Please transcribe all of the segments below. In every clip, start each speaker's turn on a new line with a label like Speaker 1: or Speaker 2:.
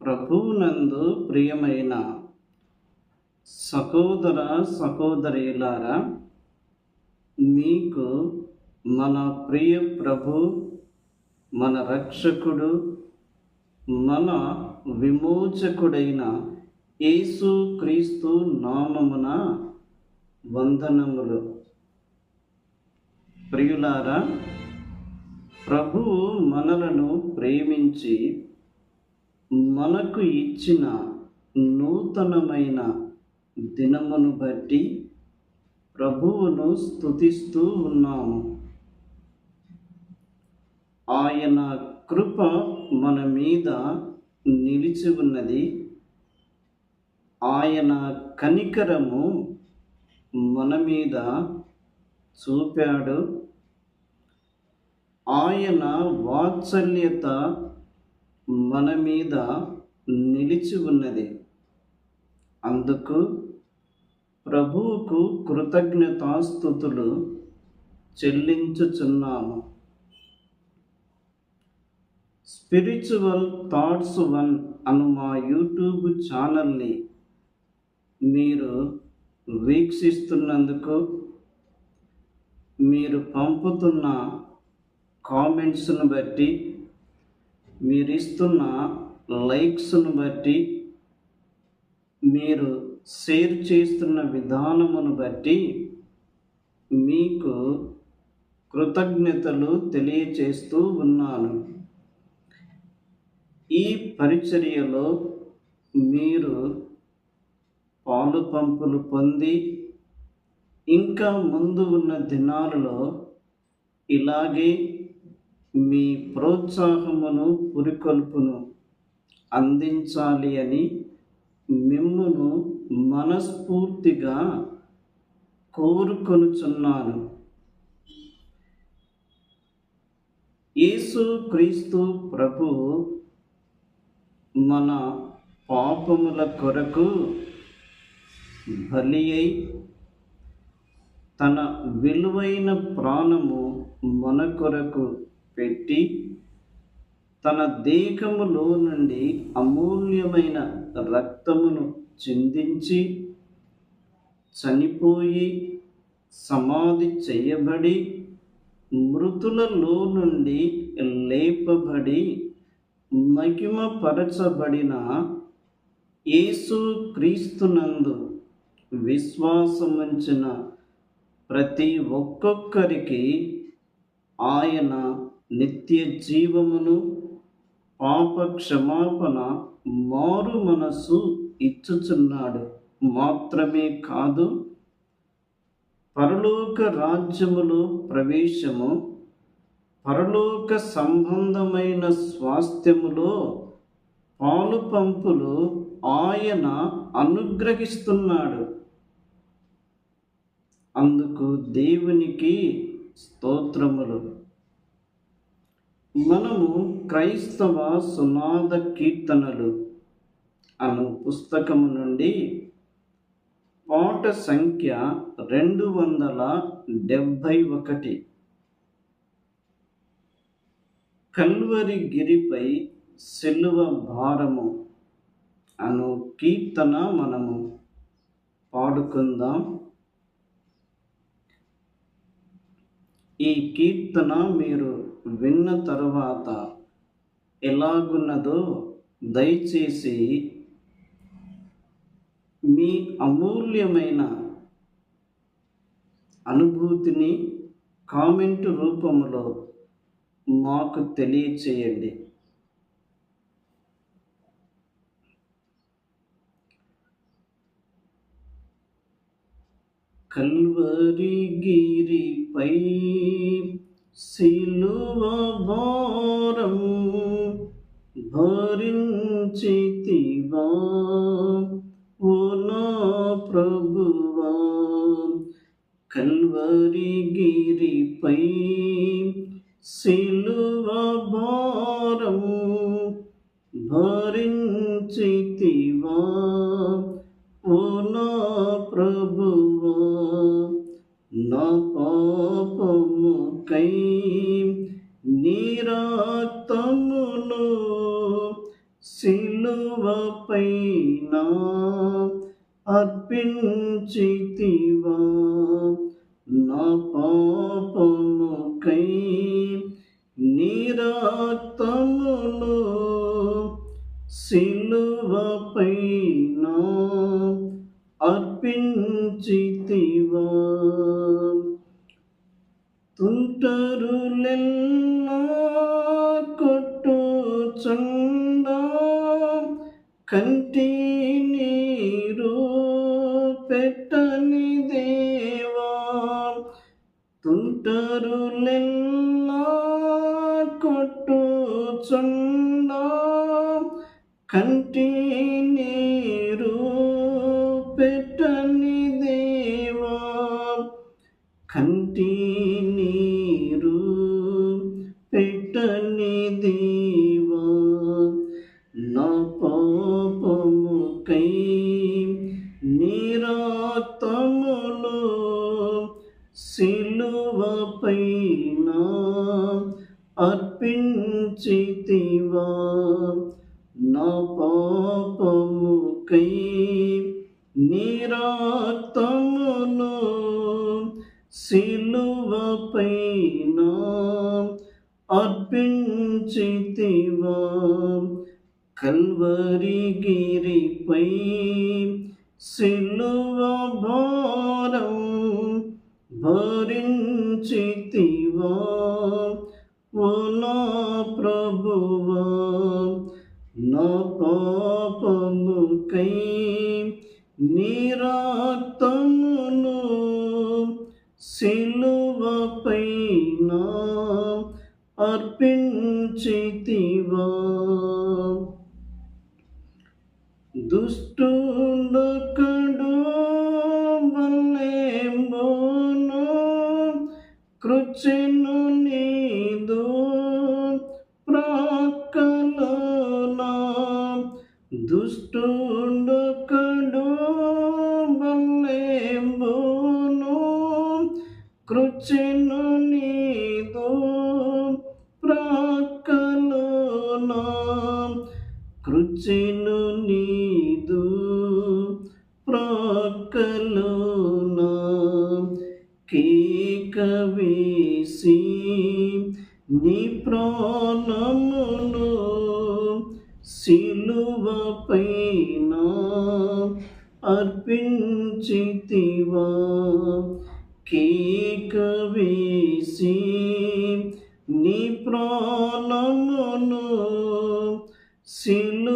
Speaker 1: ప్రభువునందు ప్రియమైన సహోదర సహోదరీలారా, మీకు మన ప్రియ ప్రభు, మన రక్షకుడు, మన విమోచకుడైన యేసు క్రీస్తు నామమున వందనములు. ప్రియులారా, ప్రభువు మనలను ప్రేమించి మనకు ఇచ్చిన నూతనమైన దినమును బట్టి ప్రభువును స్తుతిస్తూ ఉన్నాము. ఆయన కృప మన మీద నిలిచి ఉన్నది. ఆయన కనికరము మన మీద చూపాడు. ఆయన వాత్సల్యత మన మీద నిలిచి ఉన్నది. అందుకు ప్రభువుకు కృతజ్ఞతాస్తుతులు చెల్లించుచున్నాము. స్పిరిచువల్ థాట్స్ 1 అను మా యూట్యూబ్ ఛానల్ని మీరు వీక్షిస్తున్నందుకు, మీరు పంపుతున్న కామెంట్స్ను బట్టి, మీరిస్తున్న లైక్స్ను బట్టి, మీరు షేర్ చేస్తున్న విధానమును బట్టి మీకు కృతజ్ఞతలు తెలియచేస్తూ ఉన్నాను. ఈ పరిచర్యలో మీరు పాలు పంపులు పొంది ఇంకా ముందు ఉన్న దినాలలో ఇలాగే మీ ప్రోత్సాహమును, పురికొల్పును అందించాలి అని మిమ్మును మనస్ఫూర్తిగా కోరుకొనుచున్నాను. యేసు క్రీస్తు ప్రభువు మన పాపముల కొరకు బలి అయి తన విలువైన ప్రాణము మన కొరకు పెట్టి తన దేహములో నుండి అమూల్యమైన రక్తమును చిందించి చనిపోయి సమాధి చేయబడి మృతులలో నుండి లేపబడి మహిమపరచబడిన యేసు క్రీస్తునందు విశ్వాసముంచిన ప్రతి ఒక్కొక్కరికి ఆయన నిత్య జీవమును, పాప క్షమాపణ, మారు మనస్సు ఇచ్చుచున్నాడు. మాత్రమే కాదు, పరలోక రాజ్యములో ప్రవేశము, పరలోక సంబంధమైన స్వాస్థ్యములో పాలు పంపులు ఆయన అనుగ్రహిస్తున్నాడు. అందుకు దేవునికి స్తోత్రములు. మనము క్రైస్తవ సునాద కీర్తనలు అను పుస్తకము నుండి పాట సంఖ్య 271 కల్వరి గిరిపై సిలువ భారము అను కీర్తన మనము పాడుకుందాం. ఈ కీర్తన మీరు విన్న తరువాత ఎలాగున్నదో దయచేసి మీ అమూల్యమైన అనుభూతిని కామెంటు రూపంలో మాకు తెలియచేయండి. కల్వరి గిరిపై సిలువ భారం భరించితివా ఓ నా ప్రభువా. కల్వరి గిరిపై సిలువ భారం భరించితివా ఓ నా ప్రభువా. నా పాపముకై నీ రక్తమును సిలువ సిలువపైన అర్పించితివా నా పాపముకై నీ రక్తమును సిలువపైన అర్పించితివా తుంటరులెల్లా కొట్టుచుండా కంటి నీరు పెట్టని దేవా తుంటరులెల్లా కొట్టుచుండా కంటి నీరు పెట్టని దేవా కంటి నీరు పెట్టని దేవా నా పాపముకై నీ రక్తమును సిలువపైన అర్పించితివా నా పాపముకై నీ రక్తమును సిలువపైన అర్పించితివా కల్వరిగిరిపై సిలువ భారం భరించితివా ఓ నా ప్రభువా నా పాపముకై నీ రక్తమును సిలువపైన అర్పించితివా దుష్టుడొకడు బలెంబును కృచ్చెను నీదు ప్రక్కలోన దుష్టుడొకడు బలెంబును కృచ్చెను నీదు ప్రక్కలోన కృచ్చెను నీదు ప్రక్కలోన కేక వేసి నీ ప్రాణమును సిలువపైన అర్పించితివా కేక వేసి నీ ప్రాణమును సిలువపైన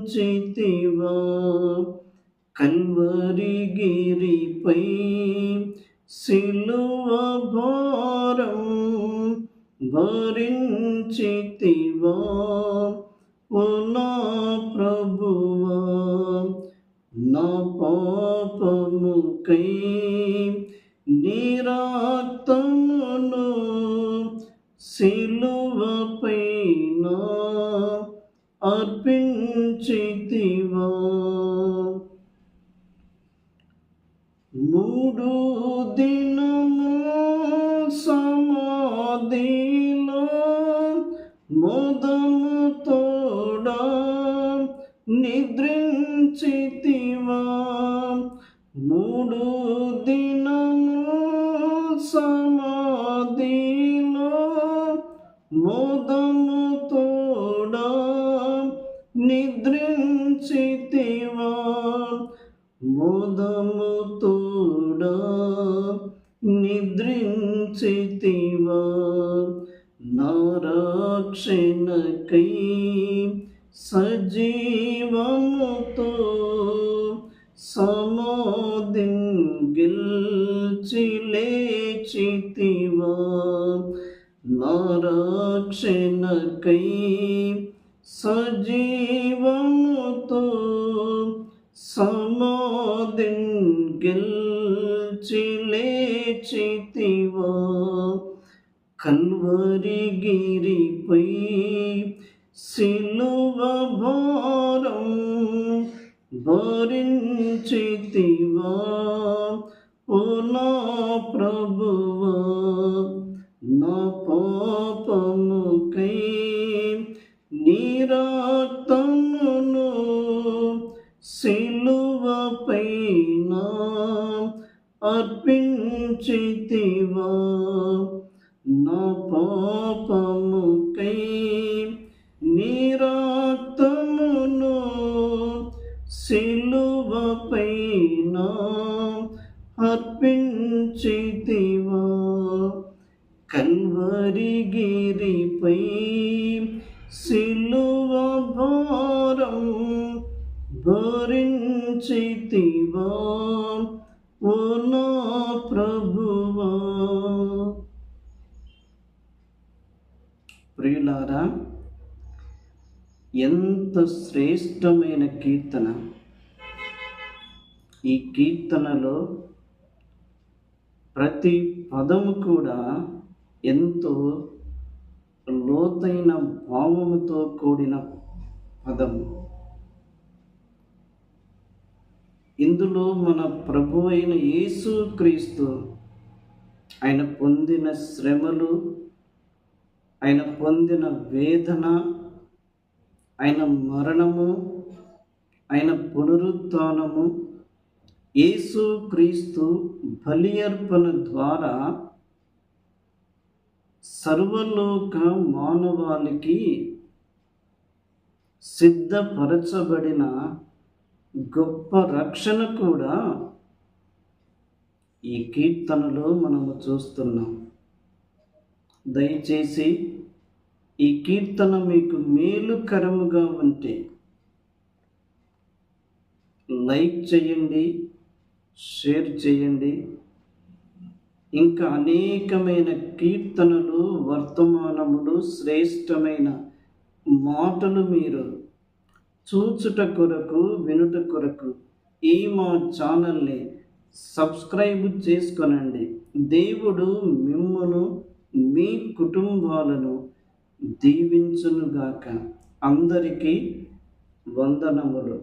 Speaker 1: అర్పించితివా కల్వరిగిరిపై సిలువ భారం భరించితివా ఓ నా ప్రభువా నా పాపముకై నీ రక్తమును సిలువపైన అర్పించితివా మూడు దినము సమాధిలో మోదము తోడా నిద్రించితివా మూడు దినము సమాధిలో మోదము తోడా నిద్రించితివా మోదము తోడా నిద్రించితివా నా రక్షణకై సజీవముతో సమాధిని గెల్చి లేచితివా నా రక్షణకై సజీవముతో సమాధిని గెల్చి లేచితివా కల్వరిగిరిపై సిలువ భారం భరించితివా ఓ నా ప్రభువా నా పాపముకై నీ రక్తమును సిలువపైన అర్పించితివా, నా పాపముకై నీ రక్తమును సిలువపైన అర్పించితివా, కల్వరిగిరిపై సిలువ భారం భరించితివా, ఓ నా ప్రభువా. ప్రియులారా, ఎంత శ్రేష్టమైన కీర్తన! ఈ కీర్తనలో ప్రతి పదము కూడా ఎంతో లోతైన భావముతో కూడిన పదము. ఇందులో మన ప్రభువైన యేసుక్రీస్తు ఆయన పొందిన శ్రమలు, ఆయన పొందిన వేదన, ఆయన మరణము, ఆయన పునరుత్థానము, యేసుక్రీస్తు బలి అర్పణ ద్వారా సర్వలోక మానవాళికి సిద్ధపరచబడిన గొప్ప రక్షణ కూడా ఈ కీర్తనలో మనము చూస్తున్నాం. దయచేసి ఈ కీర్తన మీకు మేలుకరముగా ఉంటే లైక్ చేయండి, షేర్ చేయండి. ఇంకా అనేకమైన కీర్తనలు, వర్తమానములు, శ్రేష్టమైన మాటలు మీరు చూచుట కొరకు, వినుట కొరకు ఈ మా ఛానల్ని సబ్స్క్రైబ్ చేసుకొనండి. దేవుడు మిమ్మును, మీ కుటుంబాలను దీవించునుగాక. అందరికీ వందనములు.